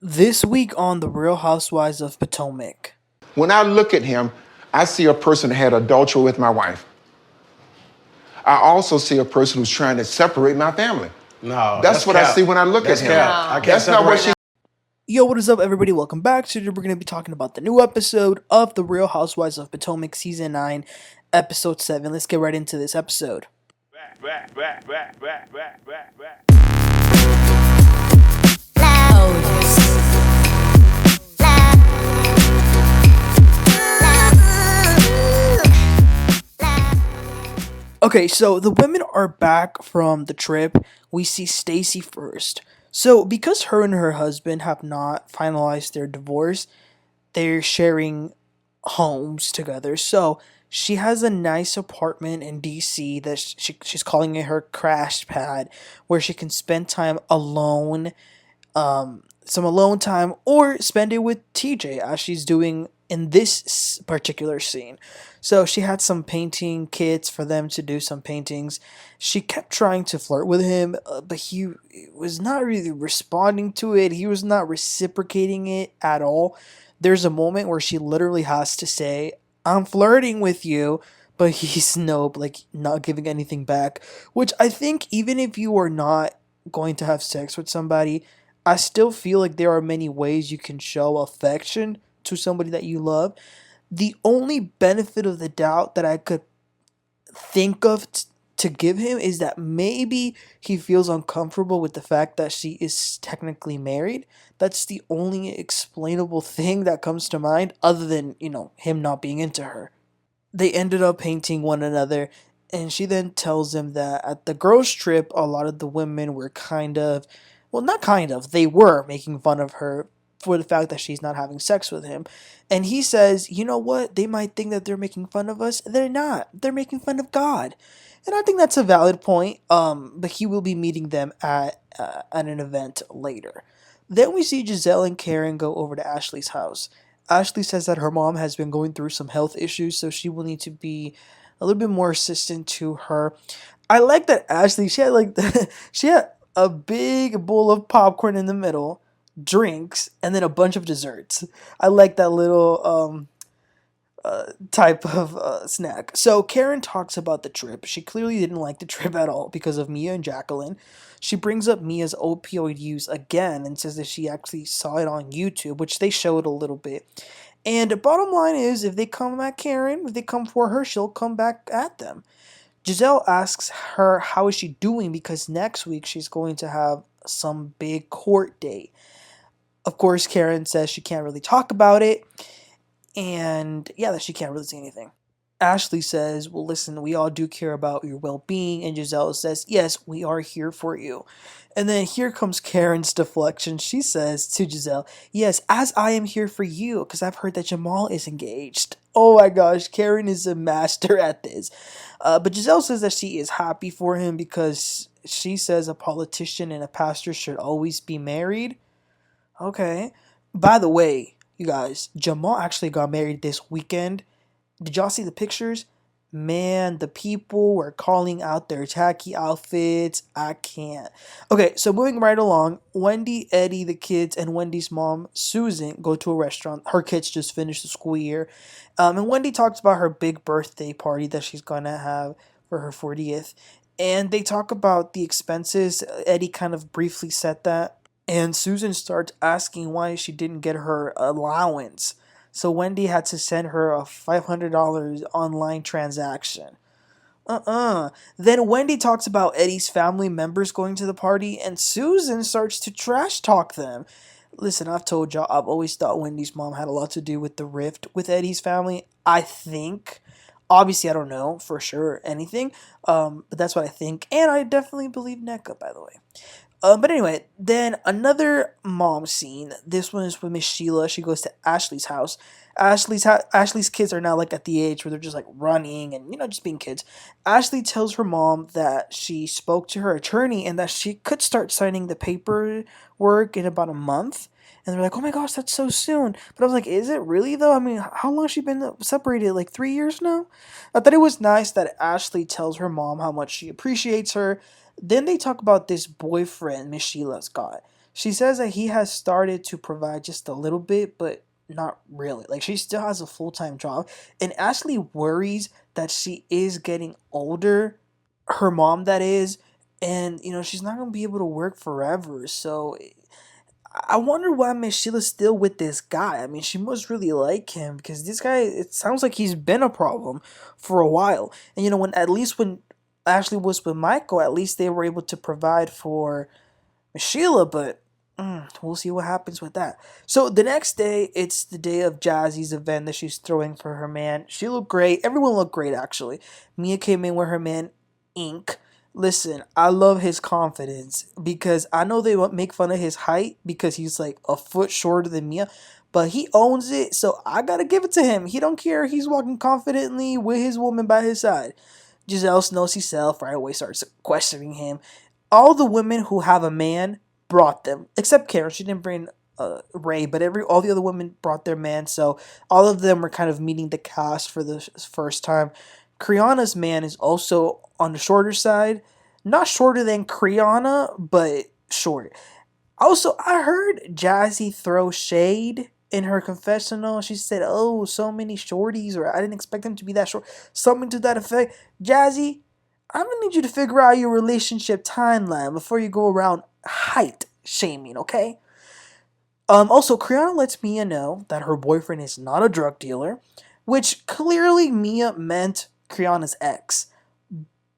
This week on The Real Housewives of Potomac. When I look at him, I see a person that had adultery with my wife. I also see a person who's trying to separate my family. No, that's what cap. I see when I look That's at him. Cap. I can't That's not what separate. Yo, what is up, everybody? Welcome back. Today we're going to be talking about the new episode of The Real Housewives of Potomac, Season 9, Episode 7. Let's get right into this episode. Okay, so the women are back from the trip. We see Stacy first. So, because her and her husband have not finalized their divorce, they're sharing homes together. So, she has a nice apartment in DC that she's calling it her crash pad, where she can spend time alone, some alone time, or spend it with TJ as she's doing in this particular scene. So she had some painting kits for them to do some paintings. She kept trying to flirt with him, but he was not really responding to it. He was not reciprocating it at all. There's a moment where she literally has to say, "I'm flirting with you," but he's not giving anything back. Which I think even if you are not going to have sex with somebody, I still feel like there are many ways you can show affection to somebody that you love. The only benefit of the doubt that I could think of to give him is that maybe he feels uncomfortable with the fact that she is technically married. That's the only explainable thing that comes to mind, other than, him not being into her. They ended up painting one another, and she then tells him that at the girls' trip, a lot of the women were they were making fun of her for the fact that she's not having sex with him. And he says, you know what? They might think that they're making fun of us. They're not. They're making fun of God. And I think that's a valid point. But he will be meeting them at an event later. Then we see Gizelle and Karen go over to Ashley's house. Ashley says that her mom has been going through some health issues, so she will need to be a little bit more assistant to her. I like that Ashley, she had a big bowl of popcorn in the middle, drinks, and then a bunch of desserts. I like that little type of snack. So Karen talks about the trip. She clearly didn't like the trip at all because of Mia and Jacqueline. She brings up Mia's opioid use again and says that she actually saw it on YouTube, which they showed a little bit. And the bottom line is, if they come at Karen, if they come for her, she'll come back at them. Gizelle asks her how is she doing because next week she's going to have some big court date. Of course, Karen says she can't really talk about it, and that she can't really say anything. Ashley says, well, listen, we all do care about your well-being, and Gizelle says, yes, we are here for you. And then here comes Karen's deflection. She says to Gizelle, yes, as I am here for you, because I've heard that Jamal is engaged. Oh my gosh, Karen is a master at this. But Gizelle says that she is happy for him because she says a politician and a pastor should always be married. Okay. By the way, you guys, Jamal actually got married this weekend. Did y'all see the pictures? Man, the people were calling out their tacky outfits. I can't. Okay, so moving right along, Wendy, Eddie, the kids, and Wendy's mom, Susan, go to a restaurant. Her kids just finished the school year. And Wendy talks about her big birthday party that she's going to have for her 40th. And they talk about the expenses. Eddie kind of briefly said that. And Susan starts asking why she didn't get her allowance. So Wendy had to send her a $500 online transaction. Then Wendy talks about Eddie's family members going to the party, and Susan starts to trash talk them. Listen, I've told y'all, I've always thought Wendy's mom had a lot to do with the rift with Eddie's family. I think. Obviously, I don't know for sure anything, but that's what I think. And I definitely believe NECA, by the way. But anyway, then another mom scene. This one is with Miss Sheila. She goes to Ashley's house. Ashley's kids are now at the age where they're just running and just being kids. Ashley tells her mom that she spoke to her attorney and that she could start signing the paperwork in about a month. And they're like, oh my gosh, that's so soon. But I was like, is it really though? I mean, how long has she been separated? 3 years now? I thought it was nice that Ashley tells her mom how much she appreciates her. Then they talk about this boyfriend Miss Sheila's got. She says that he has started to provide just a little bit, but not really. Like, she still has a full-time job. And Ashley worries that she is getting older, her mom that is, and she's not gonna be able to work forever. So I wonder why Miss Sheila's still with this guy. I mean, she must really like him because this guy, it sounds like he's been a problem for a while. And when Ashley was with Michael, at least they were able to provide for Miss Sheila, but we'll see what happens with that. So the next day, it's the day of Jazzy's event that she's throwing for her man. She looked great. Everyone looked great, actually. Mia came in with her man, Ink. Listen, I love his confidence because I know they make fun of his height because he's like a foot shorter than Mia, but he owns it, so I gotta give it to him. He don't care. He's walking confidently with his woman by his side. Gizelle knows himself right away, starts questioning him. All the women who have a man brought them, except Karen. She didn't bring Ray, but all the other women brought their man. So all of them were kind of meeting the cast for the first time. Kriana's man is also on the shorter side, not shorter than Kriana, but short. Also, I heard Jazzy throw shade in her confessional. She said, "Oh, so many shorties," or "I didn't expect them to be that short," something to that effect. Jazzy, I'm gonna need you to figure out your relationship timeline before you go around height shaming, okay? Also, Kriana lets Mia know that her boyfriend is not a drug dealer, which clearly Mia meant Kriana's ex.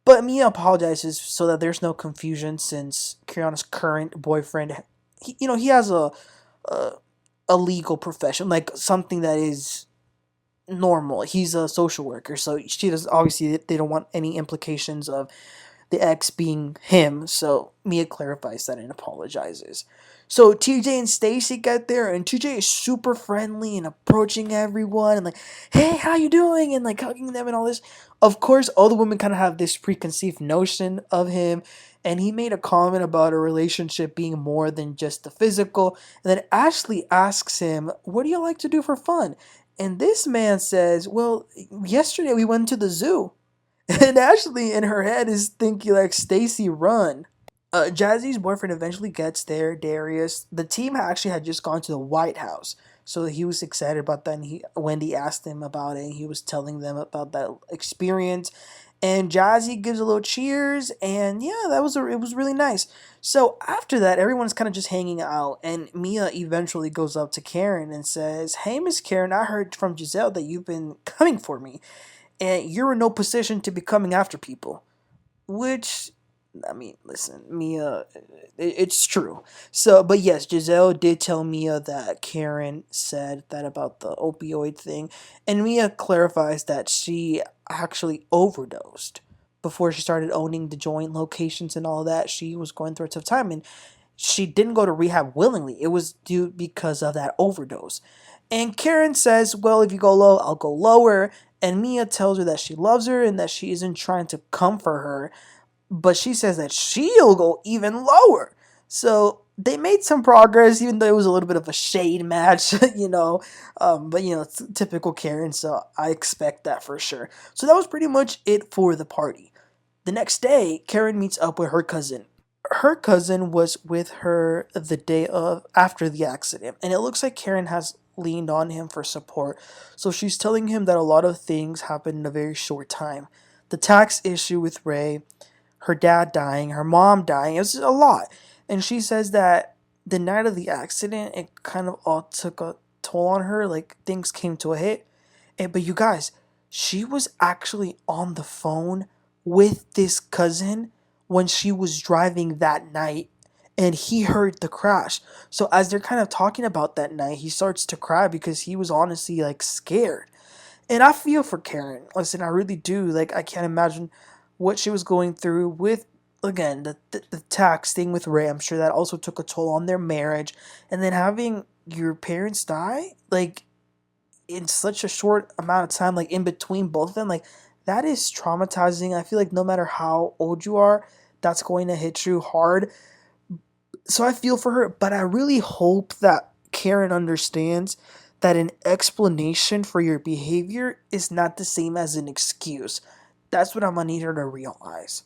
But Mia apologizes so that there's no confusion since Kriana's current boyfriend, he has a a legal profession, like something that is normal. He's a social worker, so she does obviously they don't want any implications of the ex being him, so Mia clarifies that and apologizes. So TJ and Stacy get there, and TJ is super friendly and approaching everyone and like, "Hey, how you doing?" and like hugging them and all this. Of course, all the women kind of have this preconceived notion of him, and he made a comment about a relationship being more than just the physical. And then Ashley asks him, "What do you like to do for fun?" And this man says, "Well, yesterday we went to the zoo." And Ashley in her head is thinking like, "Stacy, run." Jazzy's boyfriend eventually gets there, Darius. The team actually had just gone to the White House, so he was excited about that. And Wendy asked him about it, and he was telling them about that experience. And Jazzy gives a little cheers, and yeah, it was really nice. So after that, everyone's kind of just hanging out, and Mia eventually goes up to Karen and says, "Hey, Miss Karen, I heard from Gizelle that you've been coming for me, and you're in no position to be coming after people." Which, I mean, listen, Mia, it's true. So, but yes, Gizelle did tell Mia that Karen said that about the opioid thing, and Mia clarifies that she actually overdosed before she started owning the joint locations and all that. She was going through a tough time, and she didn't go to rehab willingly. It was due because of that overdose. And Karen says, "Well, if you go low, I'll go lower." And Mia tells her that she loves her and that she isn't trying to comfort her, but she says that she'll go even lower. So they made some progress, even though it was a little bit of a shade match, But it's typical Karen, so I expect that for sure. So that was pretty much it for the party. The next day, Karen meets up with her cousin. Her cousin was with her the day of after the accident, and it looks like Karen has leaned on him for support. So she's telling him that a lot of things happened in a very short time. The tax issue with Ray, her dad dying, her mom dying, it's a lot. And she says that the night of the accident, it kind of all took a toll on her, like things came to a hit. But you guys, she was actually on the phone with this cousin when she was driving that night, and he heard the crash. So as they're kind of talking about that night, he starts to cry because he was honestly like scared. And I feel for Karen. Listen, I really do. Like, I can't imagine what she was going through with, again, the tax thing with Ray. I'm sure that also took a toll on their marriage. And then having your parents die, like, in such a short amount of time, like, in between both of them, like, that is traumatizing. I feel like no matter how old you are, that's going to hit you hard. So I feel for her, but I really hope that Karen understands that an explanation for your behavior is not the same as an excuse. That's what I'm gonna need her to realize.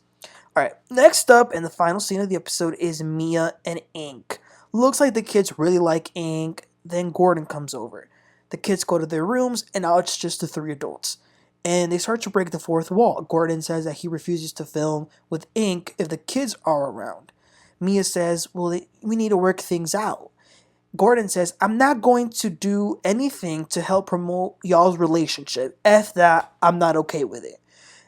Alright, next up, and the final scene of the episode is Mia and Ink. Looks like the kids really like Ink. Then Gordon comes over. The kids go to their rooms, and now it's just the three adults. And they start to break the fourth wall. Gordon says that he refuses to film with Ink if the kids are around. Mia says, well, we need to work things out. Gordon says, I'm not going to do anything to help promote y'all's relationship. F that, I'm not okay with it.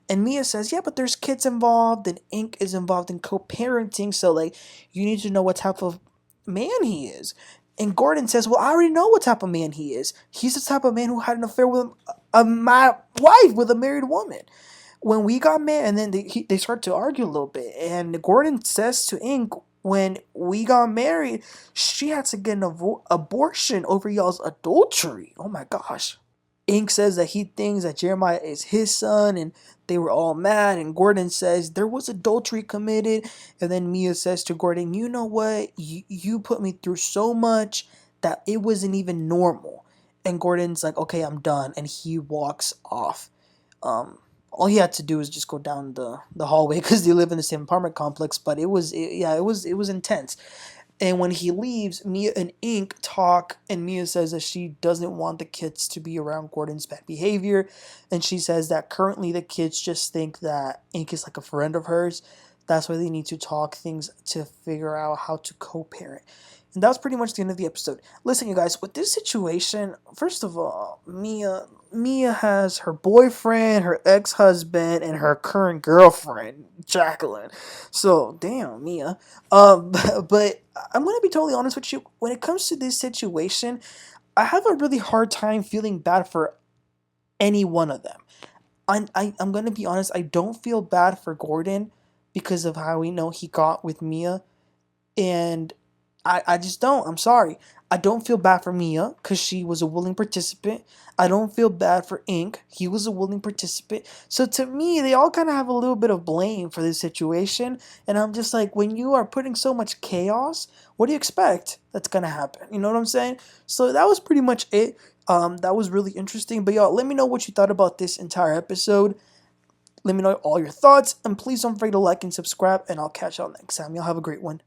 And Mia says, yeah, but there's kids involved, and Ink is involved in co-parenting, so, like, you need to know what type of man he is. And Gordon says, well, I already know what type of man he is. He's the type of man who had an affair with my wife, with a married woman. When we got married, and then they start to argue a little bit, and Gordon says to Ink, when we got married, she had to get an abortion over y'all's adultery. Oh my gosh. Ink says that he thinks that Jeremiah is his son, and they were all mad. And Gordon says there was adultery committed. And then Mia says to Gordon, you know what? You put me through so much that it wasn't even normal. And Gordon's like, okay, I'm done. And he walks off. All he had to do was just go down the hallway because they live in the same apartment complex. But it was intense. And when he leaves, Mia and Ink talk, and Mia says that she doesn't want the kids to be around Gordon's bad behavior. And she says that currently the kids just think that Ink is like a friend of hers. That's why they need to talk things to figure out how to co-parent. And that was pretty much the end of the episode. Listen, you guys, with this situation, first of all, Mia has her boyfriend, her ex-husband, and her current girlfriend, Jacqueline. So, damn, Mia. But I'm going to be totally honest with you. When it comes to this situation, I have a really hard time feeling bad for any one of them. I'm going to be honest. I don't feel bad for Gordon because of how we know he got with Mia. And I just don't. I'm sorry. I don't feel bad for Mia because she was a willing participant. I don't feel bad for Ink. He was a willing participant. So to me, they all kind of have a little bit of blame for this situation. And I'm just like, when you are putting so much chaos, what do you expect that's going to happen? You know what I'm saying? So that was pretty much it. That was really interesting. But y'all, let me know what you thought about this entire episode. Let me know all your thoughts. And please don't forget to like and subscribe. And I'll catch y'all next time. Y'all have a great one.